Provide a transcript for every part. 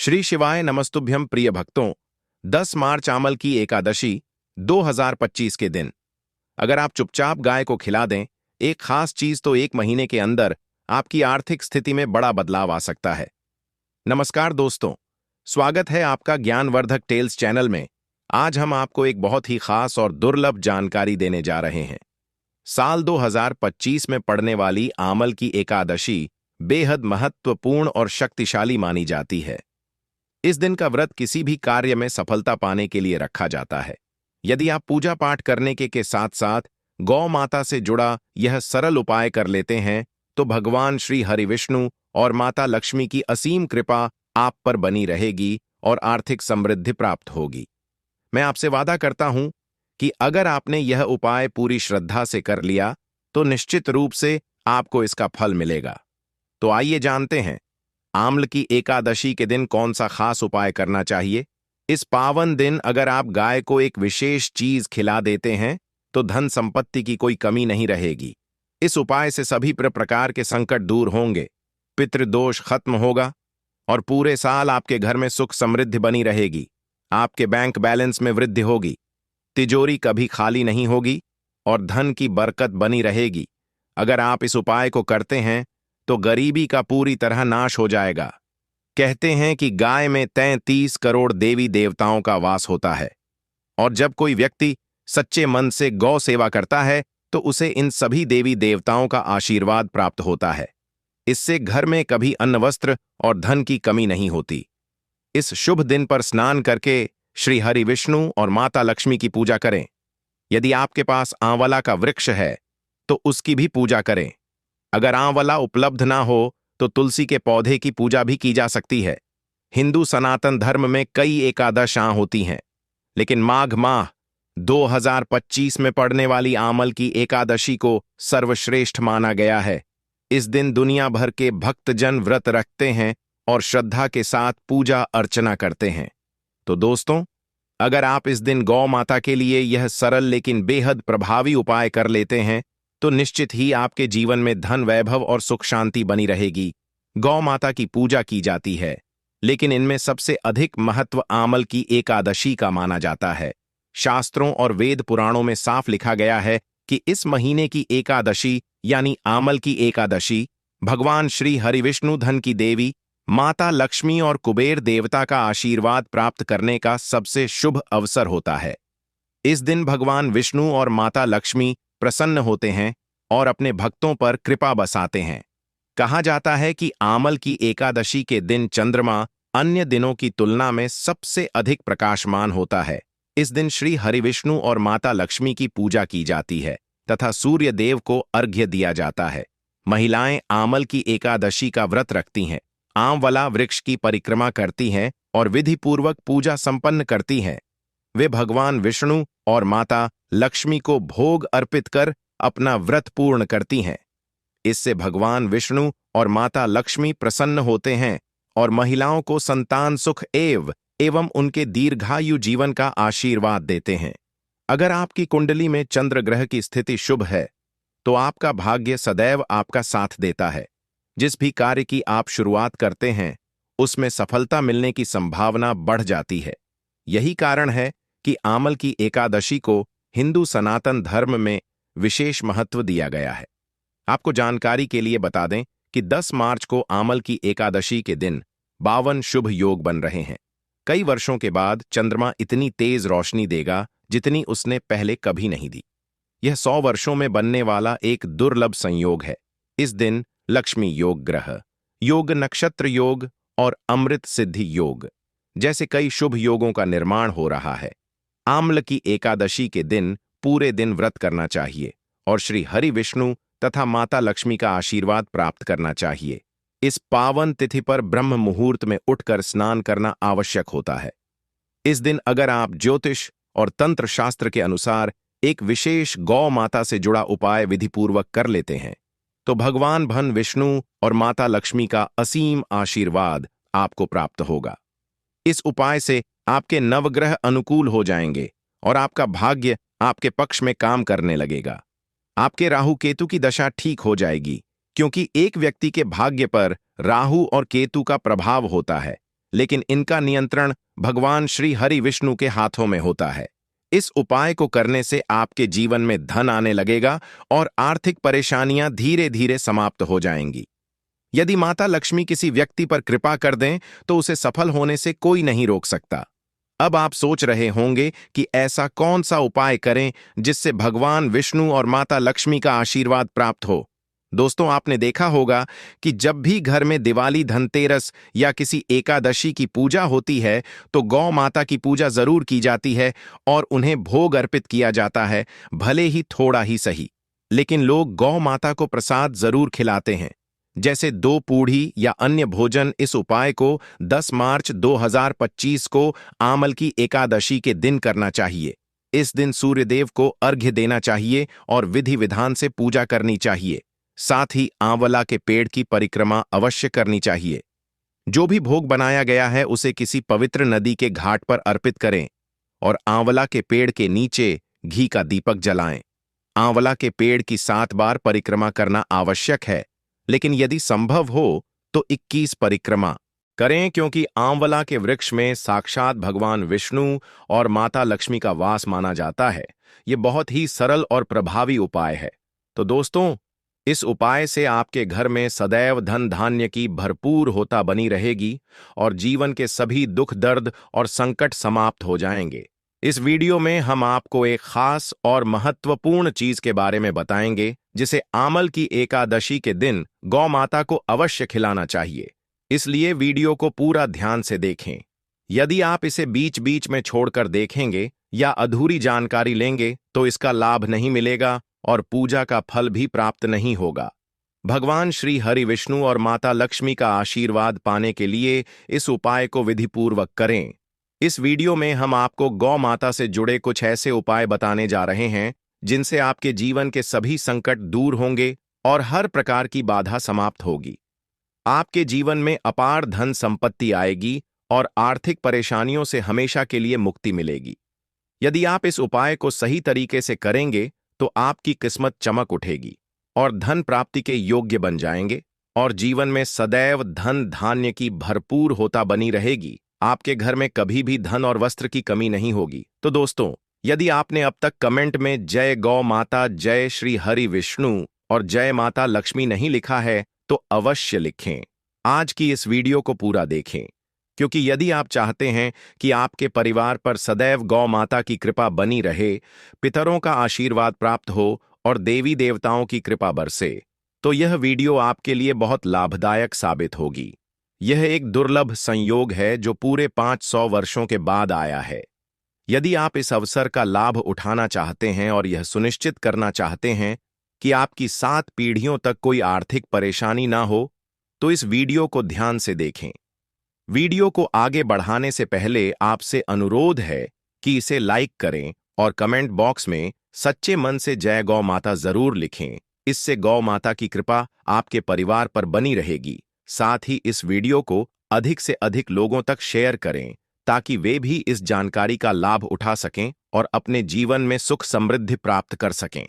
श्री शिवाय नमस्तुभ्यं प्रिय भक्तों। 10 मार्च आमल की एकादशी 2025 के दिन अगर आप चुपचाप गाय को खिला दें एक खास चीज तो एक महीने के अंदर आपकी आर्थिक स्थिति में बड़ा बदलाव आ सकता है। नमस्कार दोस्तों, स्वागत है आपका ज्ञानवर्धक टेल्स चैनल में। आज हम आपको एक बहुत ही खास और दुर्लभ जानकारी देने जा रहे हैं। साल 2025 में पड़ने वाली आमल की एकादशी बेहद महत्वपूर्ण और शक्तिशाली मानी जाती है। इस दिन का व्रत किसी भी कार्य में सफलता पाने के लिए रखा जाता है। यदि आप पूजा पाठ करने के साथ साथ गौ माता से जुड़ा यह सरल उपाय कर लेते हैं तो भगवान श्री हरि विष्णु और माता लक्ष्मी की असीम कृपा आप पर बनी रहेगी और आर्थिक समृद्धि प्राप्त होगी। मैं आपसे वादा करता हूं कि अगर आपने यह उपाय पूरी श्रद्धा से कर लिया तो निश्चित रूप से आपको इसका फल मिलेगा। तो आइए जानते हैं आम्ल की एकादशी के दिन कौन सा खास उपाय करना चाहिए। इस पावन दिन अगर आप गाय को एक विशेष चीज खिला देते हैं तो धन संपत्ति की कोई कमी नहीं रहेगी। इस उपाय से सभी प्रकार के संकट दूर होंगे, पितृदोष खत्म होगा और पूरे साल आपके घर में सुख समृद्धि बनी रहेगी। आपके बैंक बैलेंस में वृद्धि होगी, तिजोरी कभी खाली नहीं होगी और धन की बरकत बनी रहेगी। अगर आप इस उपाय को करते हैं तो गरीबी का पूरी तरह नाश हो जाएगा। कहते हैं कि गाय में 33 करोड़ देवी देवताओं का वास होता है और जब कोई व्यक्ति सच्चे मन से गौ सेवा करता है तो उसे इन सभी देवी देवताओं का आशीर्वाद प्राप्त होता है। इससे घर में कभी अन्न वस्त्र और धन की कमी नहीं होती। इस शुभ दिन पर स्नान करके श्री हरि विष्णु और माता लक्ष्मी की पूजा करें। यदि आपके पास आंवला का वृक्ष है तो उसकी भी पूजा करें। अगर आंवला उपलब्ध ना हो तो तुलसी के पौधे की पूजा भी की जा सकती है। हिंदू सनातन धर्म में कई एकादशां होती हैं, लेकिन माघ माह 2025 में पड़ने वाली आमल की एकादशी को सर्वश्रेष्ठ माना गया है। इस दिन दुनिया भर के भक्तजन व्रत रखते हैं और श्रद्धा के साथ पूजा अर्चना करते हैं। तो दोस्तों, अगर आप इस दिन गौ माता के लिए यह सरल लेकिन बेहद प्रभावी उपाय कर लेते हैं तो निश्चित ही आपके जीवन में धन वैभव और सुख शांति बनी रहेगी। गौ माता की पूजा की जाती है, लेकिन इनमें सबसे अधिक महत्व आमल की एकादशी का माना जाता है। शास्त्रों और वेद पुराणों में साफ लिखा गया है कि इस महीने की एकादशी यानी आमल की एकादशी भगवान श्री हरि विष्णु, धन की देवी माता लक्ष्मी और कुबेर देवता का आशीर्वाद प्राप्त करने का सबसे शुभ अवसर होता है। इस दिन भगवान विष्णु और माता लक्ष्मी प्रसन्न होते हैं और अपने भक्तों पर कृपा बसाते हैं। कहा जाता है कि आमल की एकादशी के दिन चंद्रमा अन्य दिनों की तुलना में सबसे अधिक प्रकाशमान होता है। इस दिन श्री हरि विष्णु और माता लक्ष्मी की पूजा की जाती है तथा सूर्य देव को अर्घ्य दिया जाता है। महिलाएं आमल की एकादशी का व्रत रखती हैं, आंवला वृक्ष की परिक्रमा करती हैं और विधिपूर्वक पूजा संपन्न करती हैं। वे भगवान विष्णु और माता लक्ष्मी को भोग अर्पित कर अपना व्रत पूर्ण करती हैं। इससे भगवान विष्णु और माता लक्ष्मी प्रसन्न होते हैं और महिलाओं को संतान सुख एवं उनके दीर्घायु जीवन का आशीर्वाद देते हैं। अगर आपकी कुंडली में चंद्र ग्रह की स्थिति शुभ है तो आपका भाग्य सदैव आपका साथ देता है। जिस भी कार्य की आप शुरुआत करते हैं उसमें सफलता मिलने की संभावना बढ़ जाती है। यही कारण है कि आमल की एकादशी को हिंदू सनातन धर्म में विशेष महत्व दिया गया है। आपको जानकारी के लिए बता दें कि 10 मार्च को आमल की एकादशी के दिन 52 शुभ योग बन रहे हैं। कई वर्षों के बाद चंद्रमा इतनी तेज रोशनी देगा जितनी उसने पहले कभी नहीं दी। यह 100 वर्षों में बनने वाला एक दुर्लभ संयोग है। इस दिन लक्ष्मी योग, ग्रह योग, नक्षत्र योग और अमृत सिद्धि योग जैसे कई शुभ योगों का निर्माण हो रहा है। आम्ल की एकादशी के दिन पूरे दिन व्रत करना चाहिए और श्री हरि विष्णु तथा माता लक्ष्मी का आशीर्वाद प्राप्त करना चाहिए। इस पावन तिथि पर ब्रह्म मुहूर्त में उठकर स्नान करना आवश्यक होता है। इस दिन अगर आप ज्योतिष और तंत्र शास्त्र के अनुसार एक विशेष गौ माता से जुड़ा उपाय विधिपूर्वक कर लेते हैं तो भगवान भन विष्णु और माता लक्ष्मी का असीम आशीर्वाद आपको प्राप्त होगा। इस उपाय से आपके नवग्रह अनुकूल हो जाएंगे और आपका भाग्य आपके पक्ष में काम करने लगेगा। आपके राहु केतु की दशा ठीक हो जाएगी, क्योंकि एक व्यक्ति के भाग्य पर राहु और केतु का प्रभाव होता है। लेकिन इनका नियंत्रण भगवान श्री हरि विष्णु के हाथों में होता है। इस उपाय को करने से आपके जीवन में धन आने लगेगा और आर्थिक परेशानियां धीरे धीरे समाप्त हो जाएंगी। यदि माता लक्ष्मी किसी व्यक्ति पर कृपा कर दें तो उसे सफल होने से कोई नहीं रोक सकता। अब आप सोच रहे होंगे कि ऐसा कौन सा उपाय करें जिससे भगवान विष्णु और माता लक्ष्मी का आशीर्वाद प्राप्त हो। दोस्तों, आपने देखा होगा कि जब भी घर में दिवाली, धनतेरस या किसी एकादशी की पूजा होती है तो गौ माता की पूजा जरूर की जाती है और उन्हें भोग अर्पित किया जाता है, भले ही थोड़ा ही सही, लेकिन लोग गौ माता को प्रसाद जरूर खिलाते हैं, जैसे 2 पूढ़ी या अन्य भोजन। इस उपाय को 10 मार्च 2025 को आमल की एकादशी के दिन करना चाहिए। इस दिन सूर्यदेव को अर्घ्य देना चाहिए और विधि विधान से पूजा करनी चाहिए। साथ ही आंवला के पेड़ की परिक्रमा अवश्य करनी चाहिए। जो भी भोग बनाया गया है उसे किसी पवित्र नदी के घाट पर अर्पित करें और आंवला के पेड़ के नीचे घी का दीपक जलाएं। आंवला के पेड़ की 7 बार परिक्रमा करना आवश्यक है, लेकिन यदि संभव हो तो 21 परिक्रमा करें, क्योंकि आंवला के वृक्ष में साक्षात भगवान विष्णु और माता लक्ष्मी का वास माना जाता है। यह बहुत ही सरल और प्रभावी उपाय है। तो दोस्तों, इस उपाय से आपके घर में सदैव धन धान्य की भरपूर होता बनी रहेगी और जीवन के सभी दुख, दर्द और संकट समाप्त हो जाएंगे। इस वीडियो में हम आपको एक खास और महत्वपूर्ण चीज के बारे में बताएंगे जिसे आमल की एकादशी के दिन गौ माता को अवश्य खिलाना चाहिए। इसलिए वीडियो को पूरा ध्यान से देखें। यदि आप इसे बीच बीच में छोड़कर देखेंगे या अधूरी जानकारी लेंगे तो इसका लाभ नहीं मिलेगा और पूजा का फल भी प्राप्त नहीं होगा। भगवान श्री हरि विष्णु और माता लक्ष्मी का आशीर्वाद पाने के लिए इस उपाय को विधिपूर्वक करें। इस वीडियो में हम आपको गौ माता से जुड़े कुछ ऐसे उपाय बताने जा रहे हैं जिनसे आपके जीवन के सभी संकट दूर होंगे और हर प्रकार की बाधा समाप्त होगी। आपके जीवन में अपार धन संपत्ति आएगी और आर्थिक परेशानियों से हमेशा के लिए मुक्ति मिलेगी। यदि आप इस उपाय को सही तरीके से करेंगे तो आपकी किस्मत चमक उठेगी और धन प्राप्ति के योग्य बन जाएंगे और जीवन में सदैव धन धान्य की भरपूर होता बनी रहेगी। आपके घर में कभी भी धन और वस्त्र की कमी नहीं होगी। तो दोस्तों, यदि आपने अब तक कमेंट में जय गौ माता, जय श्री हरि विष्णु और जय माता लक्ष्मी नहीं लिखा है तो अवश्य लिखें। आज की इस वीडियो को पूरा देखें, क्योंकि यदि आप चाहते हैं कि आपके परिवार पर सदैव गौ माता की कृपा बनी रहे, पितरों का आशीर्वाद प्राप्त हो और देवी देवताओं की कृपा बरसे, तो यह वीडियो आपके लिए बहुत लाभदायक साबित होगी। यह एक दुर्लभ संयोग है जो पूरे 500 वर्षों के बाद आया है। यदि आप इस अवसर का लाभ उठाना चाहते हैं और यह सुनिश्चित करना चाहते हैं कि आपकी 7 पीढ़ियों तक कोई आर्थिक परेशानी ना हो, तो इस वीडियो को ध्यान से देखें। वीडियो को आगे बढ़ाने से पहले आपसे अनुरोध है कि इसे लाइक करें और कमेंट बॉक्स में सच्चे मन से जय गौ माता जरूर लिखें। इससे गौ माता की कृपा आपके परिवार पर बनी रहेगी। साथ ही इस वीडियो को अधिक से अधिक लोगों तक शेयर करें ताकि वे भी इस जानकारी का लाभ उठा सकें और अपने जीवन में सुख समृद्धि प्राप्त कर सकें।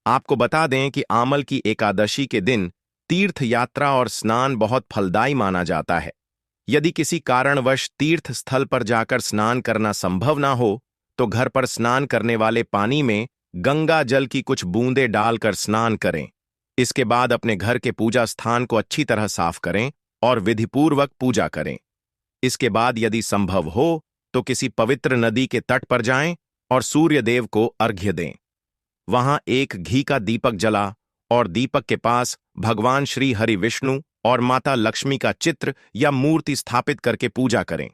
आपको बता दें कि आमल की एकादशी के दिन तीर्थ यात्रा और स्नान बहुत फलदायी माना जाता है। यदि किसी कारणवश तीर्थ स्थल पर जाकर स्नान करना संभव ना हो तो घर पर स्नान करने वाले पानी में गंगा जल की कुछ बूंदें डालकर स्नान करें। इसके बाद अपने घर के पूजा स्थान को अच्छी तरह साफ करें और विधिपूर्वक पूजा करें। इसके बाद यदि संभव हो तो किसी पवित्र नदी के तट पर जाएं और सूर्य देव को अर्घ्य दें। वहां एक घी का दीपक जला और दीपक के पास भगवान श्री हरि विष्णु और माता लक्ष्मी का चित्र या मूर्ति स्थापित करके पूजा करें।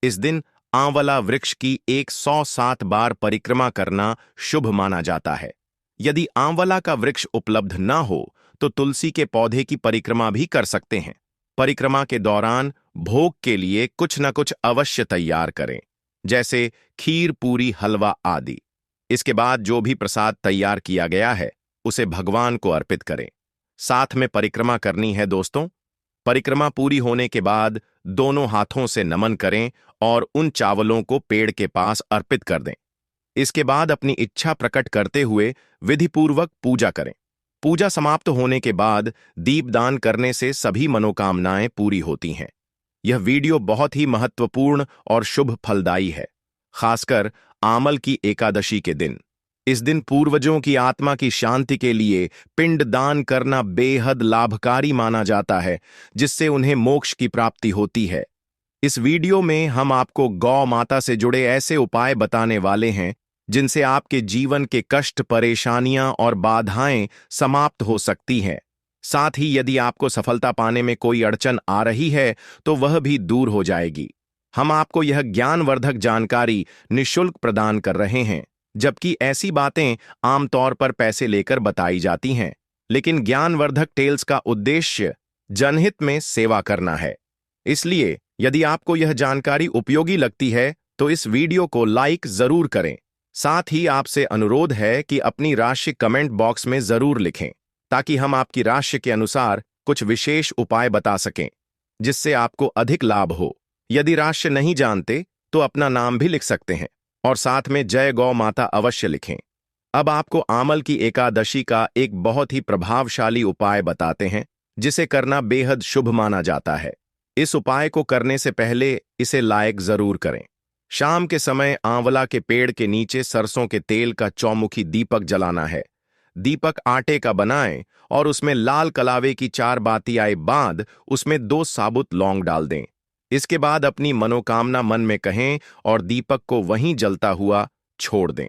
इस दिन आंवला वृक्ष की 107 बार परिक्रमा करना शुभ माना जाता है। यदि आंवला का वृक्ष उपलब्ध न हो तो तुलसी के पौधे की परिक्रमा भी कर सकते हैं। परिक्रमा के दौरान भोग के लिए कुछ न कुछ अवश्य तैयार करें, जैसे खीर, पूरी, हलवा आदि। इसके बाद जो भी प्रसाद तैयार किया गया है उसे भगवान को अर्पित करें। साथ में परिक्रमा करनी है दोस्तों। परिक्रमा पूरी होने के बाद दोनों हाथों से नमन करें और उन चावलों को पेड़ के पास अर्पित कर दें। इसके बाद अपनी इच्छा प्रकट करते हुए विधिपूर्वक पूजा करें। पूजा समाप्त होने के बाद दीपदान करने से सभी मनोकामनाएं पूरी होती हैं। यह वीडियो बहुत ही महत्वपूर्ण और शुभ फलदायी है, खासकर आमल की एकादशी के दिन। इस दिन पूर्वजों की आत्मा की शांति के लिए पिंड दान करना बेहद लाभकारी माना जाता है, जिससे उन्हें मोक्ष की प्राप्ति होती है। इस वीडियो में हम आपको गौ माता से जुड़े ऐसे उपाय बताने वाले हैं जिनसे आपके जीवन के कष्ट, परेशानियां और बाधाएं समाप्त हो सकती हैं। साथ ही यदि आपको सफलता पाने में कोई अड़चन आ रही है तो वह भी दूर हो जाएगी। हम आपको यह ज्ञानवर्धक जानकारी निःशुल्क प्रदान कर रहे हैं, जबकि ऐसी बातें आमतौर पर पैसे लेकर बताई जाती हैं। लेकिन ज्ञानवर्धक टेल्स का उद्देश्य जनहित में सेवा करना है। इसलिए यदि आपको यह जानकारी उपयोगी लगती है तो इस वीडियो को लाइक जरूर करें। साथ ही आपसे अनुरोध है कि अपनी राशि कमेंट बॉक्स में जरूर लिखें, ताकि हम आपकी राशि के अनुसार कुछ विशेष उपाय बता सकें जिससे आपको अधिक लाभ हो। यदि राशि नहीं जानते तो अपना नाम भी लिख सकते हैं और साथ में जय गौ माता अवश्य लिखें। अब आपको आमल की एकादशी का एक बहुत ही प्रभावशाली उपाय बताते हैं जिसे करना बेहद शुभ माना जाता है। इस उपाय को करने से पहले इसे लायक जरूर करें। शाम के समय आंवला के पेड़ के नीचे सरसों के तेल का चौमुखी दीपक जलाना है। दीपक आटे का बनाएं और उसमें लाल कलावे की 4 बातियां बांध उसमें 2 साबुत लौंग डाल दें। इसके बाद अपनी मनोकामना मन में कहें और दीपक को वहीं जलता हुआ छोड़ दें।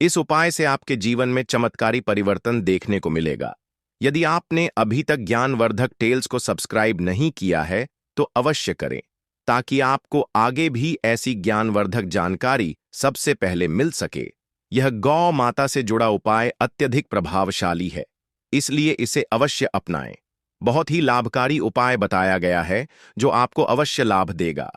इस उपाय से आपके जीवन में चमत्कारी परिवर्तन देखने को मिलेगा। यदि आपने अभी तक ज्ञानवर्धक टेल्स को सब्सक्राइब नहीं किया है तो अवश्य करें, ताकि आपको आगे भी ऐसी ज्ञानवर्धक जानकारी सबसे पहले मिल सके। यह गौ माता से जुड़ा उपाय अत्यधिक प्रभावशाली है, इसलिए इसे अवश्य अपनाएं। बहुत ही लाभकारी उपाय बताया गया है जो आपको अवश्य लाभ देगा।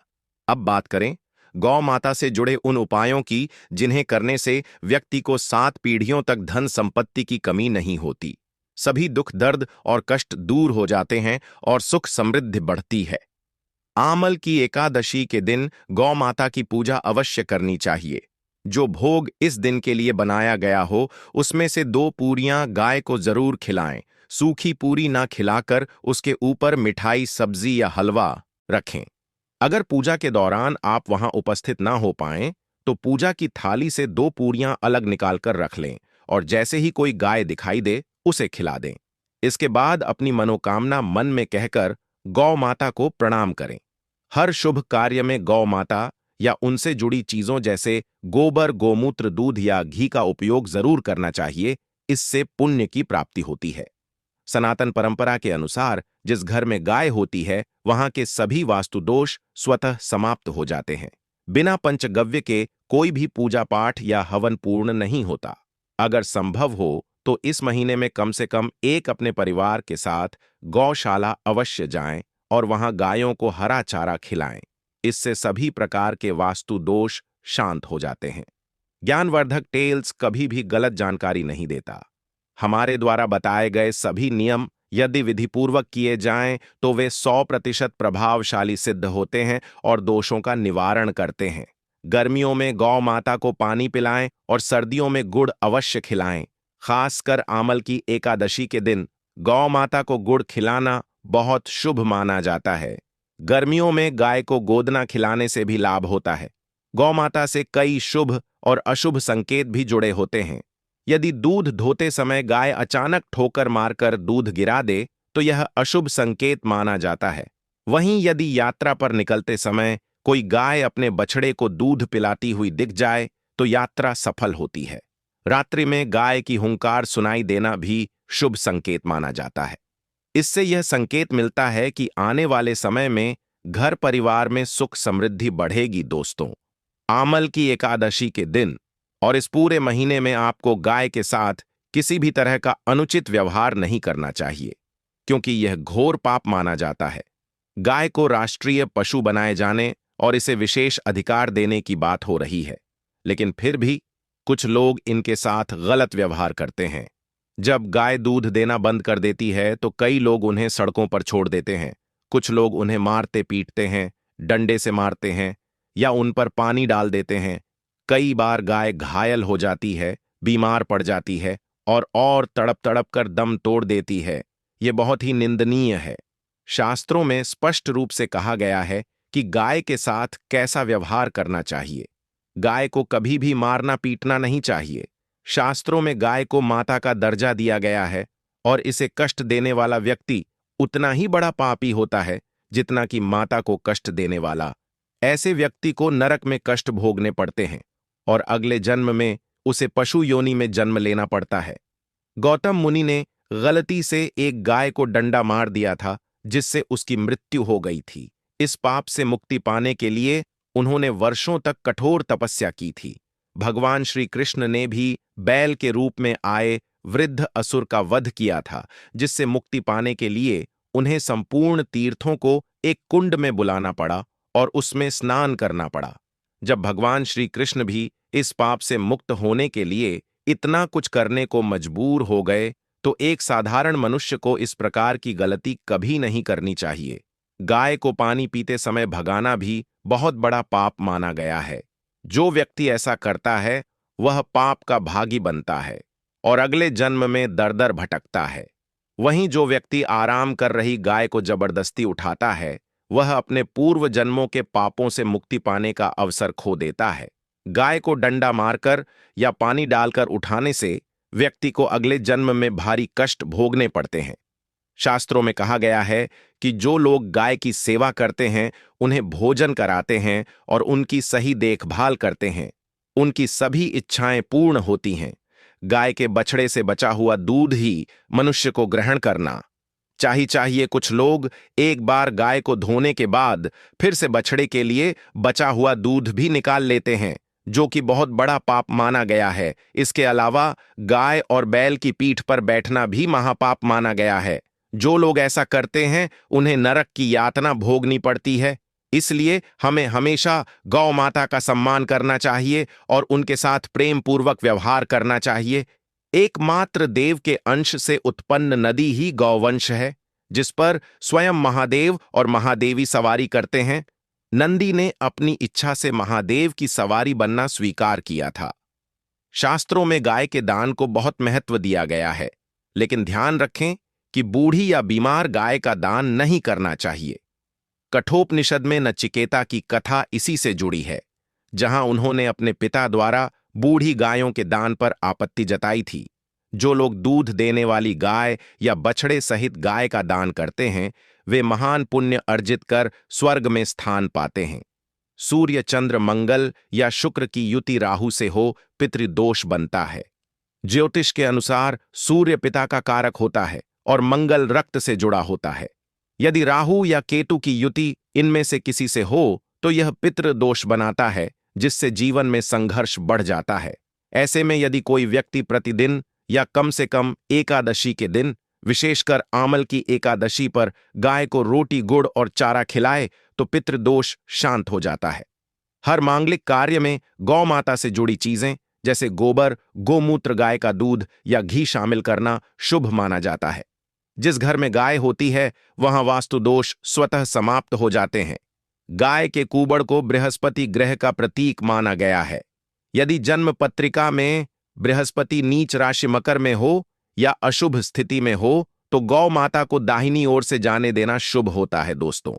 अब बात करें गौ माता से जुड़े उन उपायों की जिन्हें करने से व्यक्ति को 7 पीढ़ियों तक धन संपत्ति की कमी नहीं होती, सभी दुख, दर्द और कष्ट दूर हो जाते हैं और सुख समृद्धि बढ़ती है। आमल की एकादशी के दिन गौ माता की पूजा अवश्य करनी चाहिए। जो भोग इस दिन के लिए बनाया गया हो उसमें से 2 पूरियां गाय को जरूर खिलाएं। सूखी पूरी ना खिलाकर उसके ऊपर मिठाई, सब्जी या हलवा रखें। अगर पूजा के दौरान आप वहां उपस्थित ना हो पाएं तो पूजा की थाली से 2 पूरियां अलग निकालकर रख लें और जैसे ही कोई गाय दिखाई दे उसे खिला दें। इसके बाद अपनी मनोकामना मन में कहकर गौ माता को प्रणाम करें। हर शुभ कार्य में गौ माता या उनसे जुड़ी चीजों जैसे गोबर, गोमूत्र, दूध या घी का उपयोग जरूर करना चाहिए। इससे पुण्य की प्राप्ति होती है। सनातन परंपरा के अनुसार जिस घर में गाय होती है वहां के सभी वास्तु दोष स्वतः समाप्त हो जाते हैं। बिना पंचगव्य के कोई भी पूजा पाठ या हवन पूर्ण नहीं होता। अगर संभव हो तो इस महीने में कम से कम एक अपने परिवार के साथ गौशाला अवश्य जाएं और वहां गायों को हरा चारा खिलाएं। इससे सभी प्रकार के वास्तु दोष शांत हो जाते हैं। ज्ञानवर्धक टेल्स कभी भी गलत जानकारी नहीं देता। हमारे द्वारा बताए गए सभी नियम यदि विधिपूर्वक किए जाएं तो वे 100% प्रभावशाली सिद्ध होते हैं और दोषों का निवारण करते हैं। गर्मियों में गौ माता को पानी पिलाएं और सर्दियों में गुड़ अवश्य खिलाएं। खासकर आमल की एकादशी के दिन गौ माता को गुड़ खिलाना बहुत शुभ माना जाता है। गर्मियों में गाय को गोदना खिलाने से भी लाभ होता है। गौ माता से कई शुभ और अशुभ संकेत भी जुड़े होते हैं। यदि दूध धोते समय गाय अचानक ठोकर मारकर दूध गिरा दे तो यह अशुभ संकेत माना जाता है। वहीं यदि यात्रा पर निकलते समय कोई गाय अपने बछड़े को दूध पिलाती हुई दिख जाए तो यात्रा सफल होती है। रात्रि में गाय की हुंकार सुनाई देना भी शुभ संकेत माना जाता है। इससे यह संकेत मिलता है कि आने वाले समय में घर परिवार में सुख समृद्धि बढ़ेगी। दोस्तों, आमल की एकादशी के दिन और इस पूरे महीने में आपको गाय के साथ किसी भी तरह का अनुचित व्यवहार नहीं करना चाहिए, क्योंकि यह घोर पाप माना जाता है। गाय को राष्ट्रीय पशु बनाए जाने और इसे विशेष अधिकार देने की बात हो रही है, लेकिन फिर भी कुछ लोग इनके साथ गलत व्यवहार करते हैं। जब गाय दूध देना बंद कर देती है तो कई लोग उन्हें सड़कों पर छोड़ देते हैं। कुछ लोग उन्हें मारते पीटते हैं, डंडे से मारते हैं या उन पर पानी डाल देते हैं। कई बार गाय घायल हो जाती है, बीमार पड़ जाती है और तड़प तड़प कर दम तोड़ देती है। ये बहुत ही निंदनीय है। शास्त्रों में स्पष्ट रूप से कहा गया है कि गाय के साथ कैसा व्यवहार करना चाहिए। गाय को कभी भी मारना पीटना नहीं चाहिए। शास्त्रों में गाय को माता का दर्जा दिया गया है और इसे कष्ट देने वाला व्यक्ति उतना ही बड़ा पापी होता है जितना कि माता को कष्ट देने वाला। ऐसे व्यक्ति को नरक में कष्ट भोगने पड़ते हैं और अगले जन्म में उसे पशु योनि में जन्म लेना पड़ता है। गौतम मुनि ने गलती से एक गाय को डंडा मार दिया था जिससे उसकी मृत्यु हो गई थी। इस पाप से मुक्ति पाने के लिए उन्होंने वर्षों तक कठोर तपस्या की थी। भगवान श्री कृष्ण ने भी बैल के रूप में आए वृद्ध असुर का वध किया था, जिससे मुक्ति पाने के लिए उन्हें संपूर्ण तीर्थों को एक कुंड में बुलाना पड़ा और उसमें स्नान करना पड़ा। जब भगवान श्री कृष्ण भी इस पाप से मुक्त होने के लिए इतना कुछ करने को मजबूर हो गए, तो एक साधारण मनुष्य को इस प्रकार की गलती कभी नहीं करनी चाहिए। गाय को पानी पीते समय भगाना भी बहुत बड़ा पाप माना गया है। जो व्यक्ति ऐसा करता है वह पाप का भागी बनता है और अगले जन्म में दर दर भटकता है। वहीं जो व्यक्ति आराम कर रही गाय को जबरदस्ती उठाता है वह अपने पूर्व जन्मों के पापों से मुक्ति पाने का अवसर खो देता है। गाय को डंडा मारकर या पानी डालकर उठाने से व्यक्ति को अगले जन्म में भारी कष्ट भोगने पड़ते हैं। शास्त्रों में कहा गया है कि जो लोग गाय की सेवा करते हैं, उन्हें भोजन कराते हैं और उनकी सही देखभाल करते हैं, उनकी सभी इच्छाएं पूर्ण होती हैं। गाय के बछड़े से बचा हुआ दूध ही मनुष्य को ग्रहण करना चाहिए। कुछ लोग एक बार गाय को धोने के बाद फिर से बछड़े के लिए बचा हुआ दूध भी निकाल लेते हैं, जो कि बहुत बड़ा पाप माना गया है। इसके अलावा गाय और बैल की पीठ पर बैठना भी महापाप माना गया है। जो लोग ऐसा करते हैं उन्हें नरक की यातना भोगनी पड़ती है। इसलिए हमें हमेशा गौ माता का सम्मान करना चाहिए और उनके साथ प्रेम पूर्वक व्यवहार करना चाहिए। एकमात्र देव के अंश से उत्पन्न नदी ही गौवंश है, जिस पर स्वयं महादेव और महादेवी सवारी करते हैं। नंदी ने अपनी इच्छा से महादेव की सवारी बनना स्वीकार किया था। शास्त्रों में गाय के दान को बहुत महत्व दिया गया है, लेकिन ध्यान रखें कि बूढ़ी या बीमार गाय का दान नहीं करना चाहिए। कठोपनिषद में नचिकेता की कथा इसी से जुड़ी है, जहां उन्होंने अपने पिता द्वारा बूढ़ी गायों के दान पर आपत्ति जताई थी। जो लोग दूध देने वाली गाय या बछड़े सहित गाय का दान करते हैं, वे महान पुण्य अर्जित कर स्वर्ग में स्थान पाते हैं। सूर्य चंद्र मंगल या शुक्र की युति राहु से हो पितृदोष बनता है। ज्योतिष के अनुसार सूर्य पिता का कारक होता है और मंगल रक्त से जुड़ा होता है। यदि राहु या केतु की युति इनमें से किसी से हो तो यह पितृदोष बनाता है, जिससे जीवन में संघर्ष बढ़ जाता है। ऐसे में यदि कोई व्यक्ति प्रतिदिन या कम से कम एकादशी के दिन, विशेषकर आमल की एकादशी पर गाय को रोटी गुड़ और चारा खिलाए तो पितृदोष शांत हो जाता है। हर मांगलिक कार्य में गौ माता से जुड़ी चीजें जैसे गोबर, गोमूत्र, गाय का दूध या घी शामिल करना शुभ माना जाता है। जिस घर में गाय होती है वहां वास्तु दोष स्वतः समाप्त हो जाते हैं। गाय के कूबड़ को बृहस्पति ग्रह का प्रतीक माना गया है। यदि जन्म पत्रिका में बृहस्पति नीच राशि मकर में हो या अशुभ स्थिति में हो तो गौ माता को दाहिनी ओर से जाने देना शुभ होता है दोस्तों।